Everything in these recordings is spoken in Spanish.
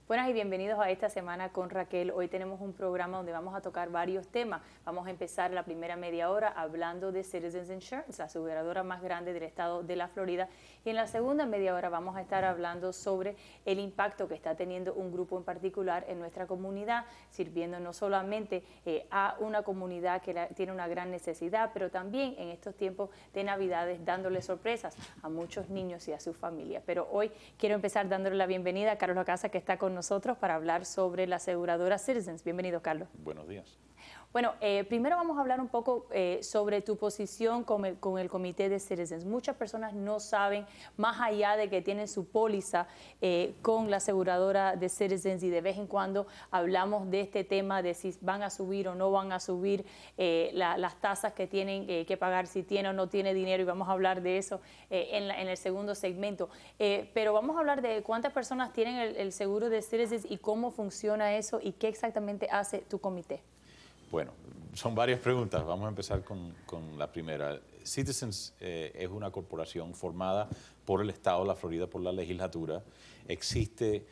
Buenas y bienvenidos a esta semana con Raquel. Hoy tenemos un programa donde vamos a tocar varios temas. Vamos a empezar la primera media hora hablando de Citizens Insurance, la aseguradora más grande del estado de la Florida. Y en la segunda media hora vamos a estar hablando sobre el impacto que está teniendo un grupo en particular en nuestra comunidad, sirviendo no solamente a una comunidad que tiene una gran necesidad, pero también en estos tiempos de Navidades dándole sorpresas a muchos niños y a sus familias. Pero hoy quiero empezar dándole la bienvenida a Carlos Acasa, que está con nosotros para hablar sobre la aseguradora Citizens. Bienvenido, Carlos. Buenos días. Bueno, primero vamos a hablar un poco sobre tu posición con el comité de Citizens. Muchas personas no saben, más allá de que tienen su póliza con la aseguradora de Citizens, y de vez en cuando hablamos de este tema de si van a subir o no van a subir las tasas que tienen que pagar, si tiene o no tiene dinero, y vamos a hablar de eso en el segundo segmento. Pero vamos a hablar de cuántas personas tienen el seguro de Citizens y cómo funciona eso y qué exactamente hace tu comité. Bueno, son varias preguntas. Vamos a empezar con la primera. Citizens es una corporación formada por el Estado de la Florida, por la legislatura. Existe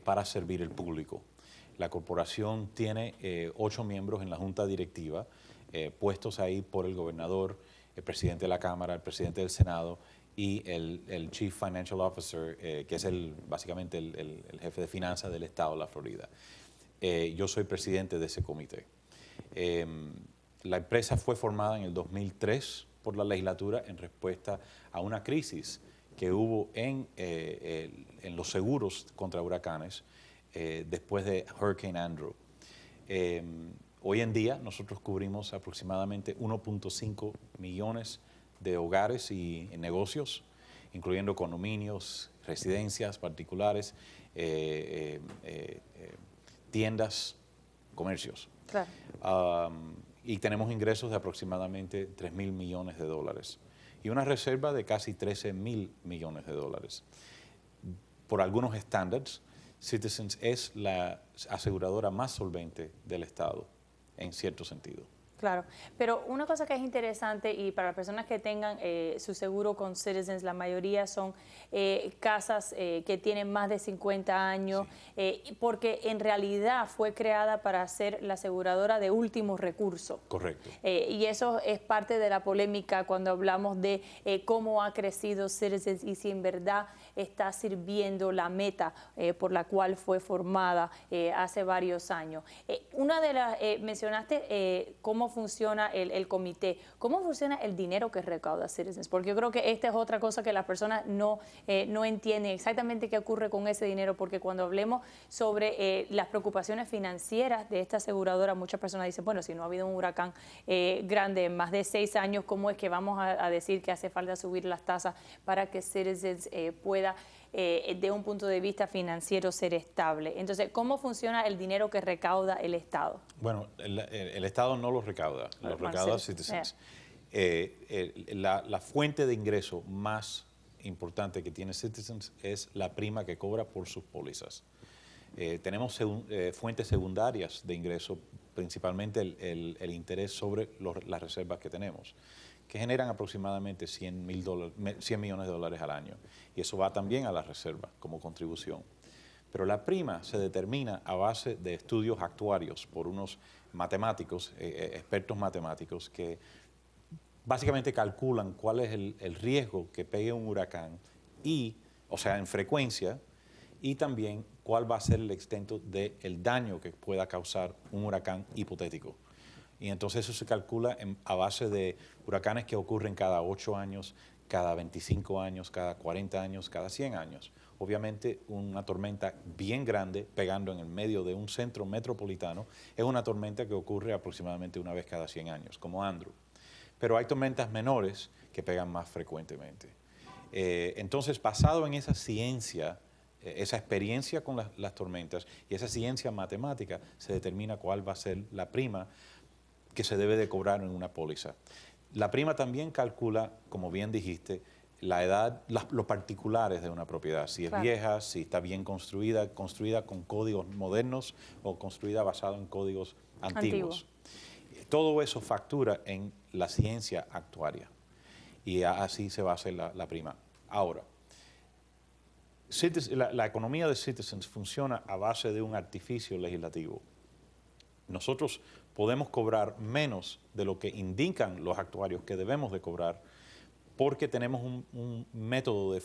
para servir al público. La corporación tiene 8 miembros en la junta directiva, puestos ahí por el gobernador, el presidente de la Cámara, el presidente del Senado y el Chief Financial Officer, que es básicamente el jefe de finanzas del Estado de la Florida. Yo soy presidente de ese comité. La empresa fue formada en el 2003 por la legislatura en respuesta a una crisis que hubo en los seguros contra huracanes después de Hurricane Andrew. Hoy en día nosotros cubrimos aproximadamente 1.5 millones de hogares y negocios, incluyendo condominios, residencias particulares, tiendas, comercios. Claro. Y tenemos ingresos de aproximadamente 3.000 millones de dólares y una reserva de casi 13.000 millones de dólares. Por algunos estándares, Citizens es la aseguradora más solvente del estado, en cierto sentido. Claro, pero una cosa que es interesante, y para las personas que tengan su seguro con Citizens, la mayoría son casas que tienen más de 50 años, sí. Porque en realidad fue creada para ser la aseguradora de último recurso. Correcto. Y eso es parte de la polémica cuando hablamos de cómo ha crecido Citizens y si en verdad está sirviendo la meta por la cual fue formada hace varios años. Una de las, mencionaste cómo funciona el comité, cómo funciona el dinero que recauda Citizens, porque yo creo que esta es otra cosa que las personas no entienden exactamente qué ocurre con ese dinero, porque cuando hablemos sobre las preocupaciones financieras de esta aseguradora, muchas personas dicen, bueno, si no ha habido un huracán grande en más de 6 años, ¿cómo es que vamos a decir que hace falta subir las tasas para que Citizens pueda de un punto de vista financiero ser estable? Entonces, ¿cómo funciona el dinero que recauda el Estado? Bueno, el Estado no lo recauda, lo recauda Citizens. La fuente de ingreso más importante que tiene Citizens es la prima que cobra por sus pólizas. Tenemos fuentes secundarias de ingreso, principalmente el interés sobre las reservas que tenemos, que generan aproximadamente 100 millones de dólares al año. Y eso va también a la reserva como contribución. Pero la prima se determina a base de estudios actuarios por unos matemáticos, expertos matemáticos, que básicamente calculan cuál es el riesgo que pegue un huracán, o sea, en frecuencia, y también cuál va a ser el extent del daño que pueda causar un huracán hipotético. Y entonces eso se calcula a base de huracanes que ocurren cada 8 años, cada 25 años, cada 40 años, cada 100 años. Obviamente una tormenta bien grande pegando en el medio de un centro metropolitano es una tormenta que ocurre aproximadamente una vez cada 100 años, como Andrew. Pero hay tormentas menores que pegan más frecuentemente. Entonces, basado en esa ciencia, esa experiencia con las tormentas y esa ciencia matemática, se determina cuál va a ser la prima que se debe de cobrar en una póliza. La prima también calcula, como bien dijiste, la edad, los particulares de una propiedad, si es claro, vieja, si está bien construida con códigos modernos o construida basada en códigos antiguos. Todo eso factura en la ciencia actuaria y así se va a hacer la prima. Ahora, La economía de Citizens funciona a base de un artificio legislativo. Nosotros podemos cobrar menos de lo que indican los actuarios que debemos de cobrar porque tenemos un método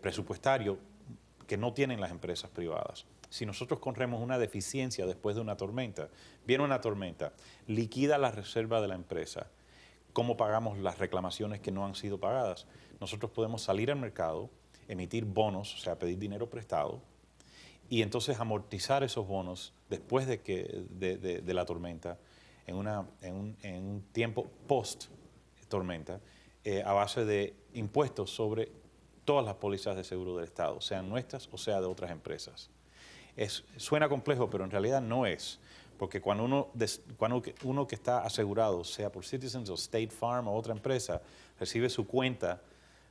presupuestario que no tienen las empresas privadas. Si nosotros corremos una deficiencia después de una tormenta, viene una tormenta, liquida la reserva de la empresa, ¿cómo pagamos las reclamaciones que no han sido pagadas? Nosotros podemos salir al mercado, emitir bonos, o sea, pedir dinero prestado, y entonces amortizar esos bonos después de la tormenta en un tiempo post-tormenta a base de impuestos sobre todas las pólizas de seguro del Estado, sean nuestras o sea de otras empresas. Suena complejo, pero en realidad no es, porque cuando uno que está asegurado, sea por Citizens o State Farm o otra empresa, recibe su cuenta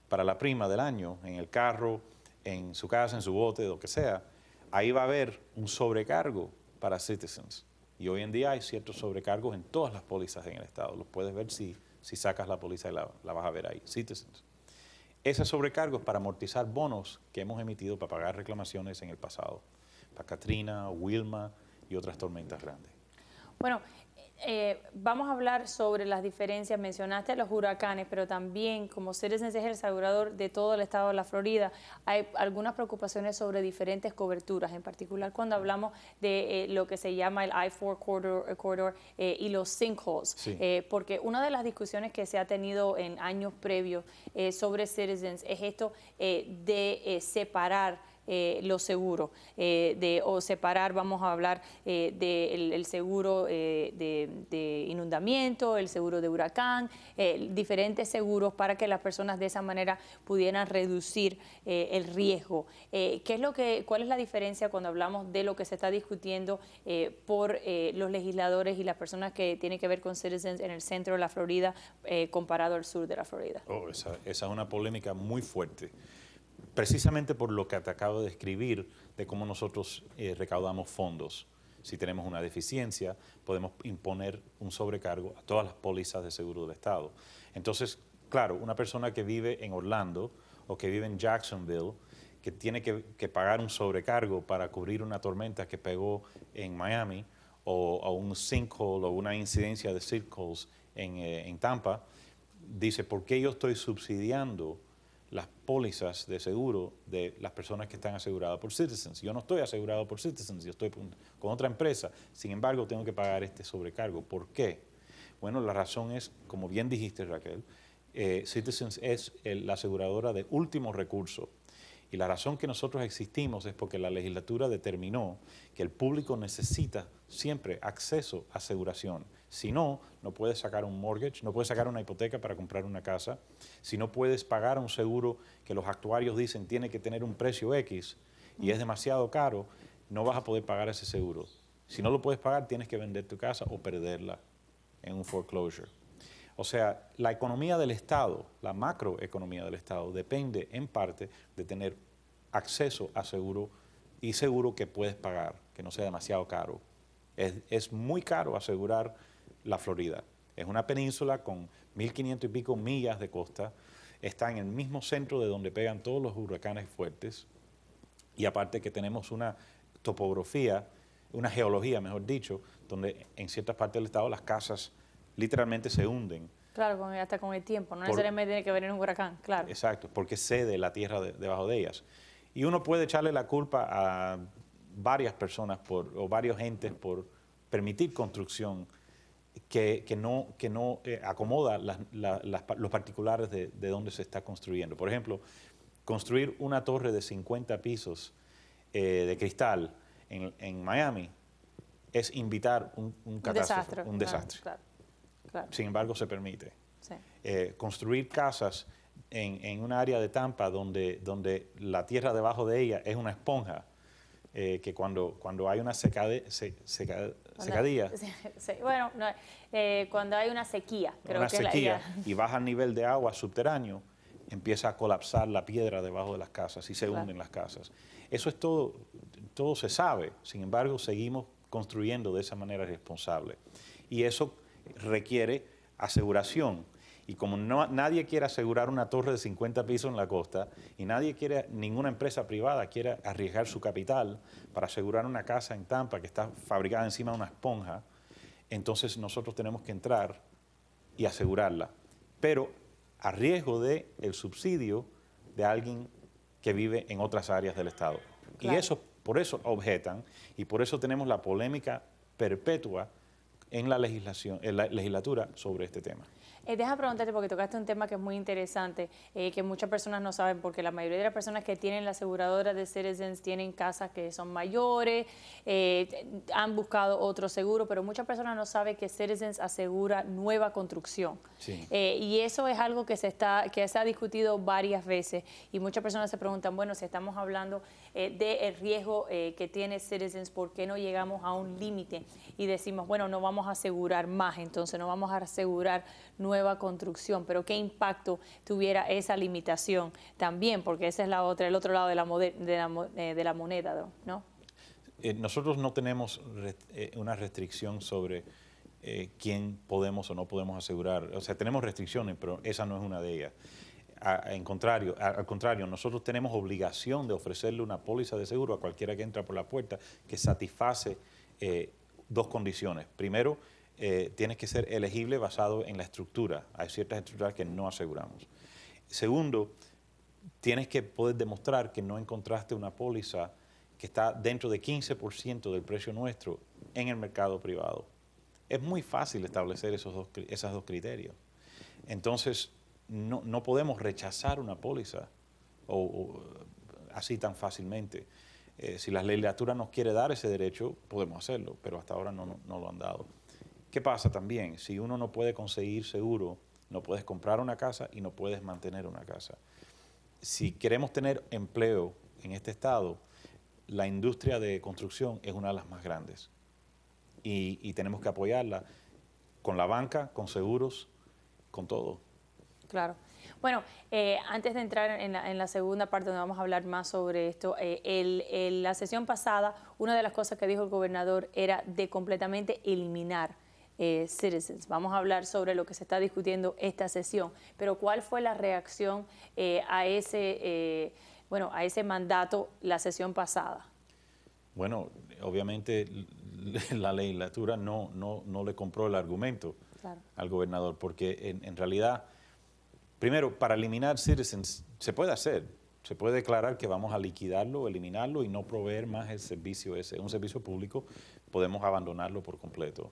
para la prima del año, en el carro, en su casa, en su bote, lo que sea, ahí va a haber un sobrecargo para Citizens. Y hoy en día hay ciertos sobrecargos en todas las pólizas en el Estado. Los puedes ver si sacas la póliza y la vas a ver ahí, Citizens. Ese sobrecargo es para amortizar bonos que hemos emitido para pagar reclamaciones en el pasado, para Katrina, Wilma y otras tormentas grandes. Bueno, vamos a hablar sobre las diferencias. Mencionaste los huracanes, pero también como Citizens es el asegurador de todo el estado de la Florida, hay algunas preocupaciones sobre diferentes coberturas, en particular cuando hablamos de lo que se llama el I-4 corridor y los sinkholes, sí. Porque una de las discusiones que se ha tenido en años previos sobre Citizens es esto de separar los seguros, o separar, vamos a hablar del seguro de inundamiento, el seguro de huracán, diferentes seguros para que las personas de esa manera pudieran reducir el riesgo. ¿Cuál es la diferencia cuando hablamos de lo que se está discutiendo por los legisladores y las personas que tienen que ver con Citizens en el centro de la Florida comparado al sur de la Florida? Esa es una polémica muy fuerte. Precisamente por lo que te acabo de describir de cómo nosotros recaudamos fondos. Si tenemos una deficiencia, podemos imponer un sobrecargo a todas las pólizas de seguro del Estado. Entonces, claro, una persona que vive en Orlando o que vive en Jacksonville, que tiene que pagar un sobrecargo para cubrir una tormenta que pegó en Miami o un sinkhole o una incidencia de sinkholes en Tampa, dice, ¿por qué yo estoy subsidiando las pólizas de seguro de las personas que están aseguradas por Citizens? Yo no estoy asegurado por Citizens, yo estoy con otra empresa, sin embargo tengo que pagar este sobrecargo. ¿Por qué? Bueno, la razón es, como bien dijiste, Raquel, Citizens es la aseguradora de último recurso. Y la razón que nosotros existimos es porque la legislatura determinó que el público necesita siempre acceso a aseguración. Si no, no puedes sacar un mortgage, no puedes sacar una hipoteca para comprar una casa. Si no puedes pagar un seguro que los actuarios dicen tiene que tener un precio X y es demasiado caro, no vas a poder pagar ese seguro. Si no lo puedes pagar, tienes que vender tu casa o perderla en un foreclosure. O sea, la economía del Estado, la macroeconomía del Estado, depende en parte de tener acceso a seguro y seguro que puedes pagar, que no sea demasiado caro. Es muy caro asegurar la Florida. Es una península con 1.500 y pico millas de costa, está en el mismo centro de donde pegan todos los huracanes fuertes y aparte que tenemos una topografía, una geología, mejor dicho, donde en ciertas partes del estado las casas literalmente se hunden. Claro, hasta con el tiempo, no necesariamente tiene que venir un huracán, claro. Exacto, porque cede la tierra debajo de ellas. Y uno puede echarle la culpa a varias personas o varios entes por permitir construcción que no acomoda los particulares de donde se está construyendo. Por ejemplo, construir una torre de 50 pisos de cristal en Miami es invitar un catástrofe, un desastre. Claro. Sin embargo, se permite. Sí. Construir casas en un área de Tampa donde la tierra debajo de ella es una esponja, que cuando hay una secadía, bueno, no, cuando hay una sequía, creo que es la idea. Y baja el nivel de agua subterráneo, empieza a colapsar la piedra debajo de las casas y se hunden las casas. Eso es todo se sabe, sin embargo seguimos construyendo de esa manera irresponsable. Y eso requiere aseguración. Y como nadie quiere asegurar una torre de 50 pisos en la costa y ninguna empresa privada quiere arriesgar su capital para asegurar una casa en Tampa que está fabricada encima de una esponja, entonces nosotros tenemos que entrar y asegurarla, pero a riesgo del subsidio de alguien que vive en otras áreas del Estado. Claro. Y por eso objetan y por eso tenemos la polémica perpetua en la legislatura sobre este tema. Deja preguntarte, porque tocaste un tema que es muy interesante, que muchas personas no saben, porque la mayoría de las personas que tienen la aseguradora de Citizens tienen casas que son mayores, han buscado otro seguro, pero muchas personas no saben que Citizens asegura nueva construcción. Sí. Y eso es algo que se ha discutido varias veces, y muchas personas se preguntan, bueno, si estamos hablando del riesgo que tiene Citizens, ¿por qué no llegamos a un límite y decimos, bueno, no vamos a asegurar más, entonces no vamos a asegurar nueva construcción? Pero ¿qué impacto tuviera esa limitación también? Porque ese es el otro lado de la moneda, ¿no? Nosotros no tenemos una restricción sobre quién podemos o no podemos asegurar. O sea, tenemos restricciones, pero esa no es una de ellas. Al contrario, nosotros tenemos obligación de ofrecerle una póliza de seguro a cualquiera que entra por la puerta que satisface dos condiciones. Primero, tienes que ser elegible basado en la estructura. Hay ciertas estructuras que no aseguramos. Segundo, tienes que poder demostrar que no encontraste una póliza que está dentro de 15% del precio nuestro en el mercado privado. Es muy fácil establecer esos dos criterios. Entonces, no podemos rechazar una póliza así tan fácilmente. Si la legislatura nos quiere dar ese derecho, podemos hacerlo, pero hasta ahora no lo han dado. ¿Qué pasa también? Si uno no puede conseguir seguro, no puedes comprar una casa y no puedes mantener una casa. Si queremos tener empleo en este estado, la industria de construcción es una de las más grandes y tenemos que apoyarla con la banca, con seguros, con todo. Claro. Bueno, antes de entrar en la segunda parte donde vamos a hablar más sobre esto, la sesión pasada, una de las cosas que dijo el gobernador era de completamente eliminar Citizens. Vamos a hablar sobre lo que se está discutiendo esta sesión, pero ¿cuál fue la reacción a ese mandato la sesión pasada? Bueno, obviamente la legislatura no le compró el argumento al gobernador, porque en realidad, primero, para eliminar Citizens se puede hacer, se puede declarar que vamos a liquidarlo, eliminarlo y no proveer más el servicio ese. Es un servicio público, podemos abandonarlo por completo.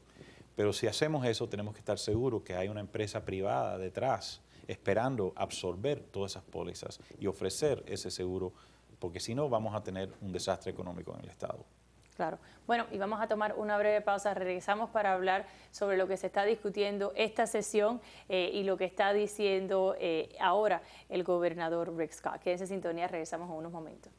Pero si hacemos eso, tenemos que estar seguros que hay una empresa privada detrás esperando absorber todas esas pólizas y ofrecer ese seguro, porque si no vamos a tener un desastre económico en el Estado. Claro. Bueno, y vamos a tomar una breve pausa. Regresamos para hablar sobre lo que se está discutiendo esta sesión y lo que está diciendo ahora el gobernador Rick Scott. Quédense en sintonía, regresamos en unos momentos.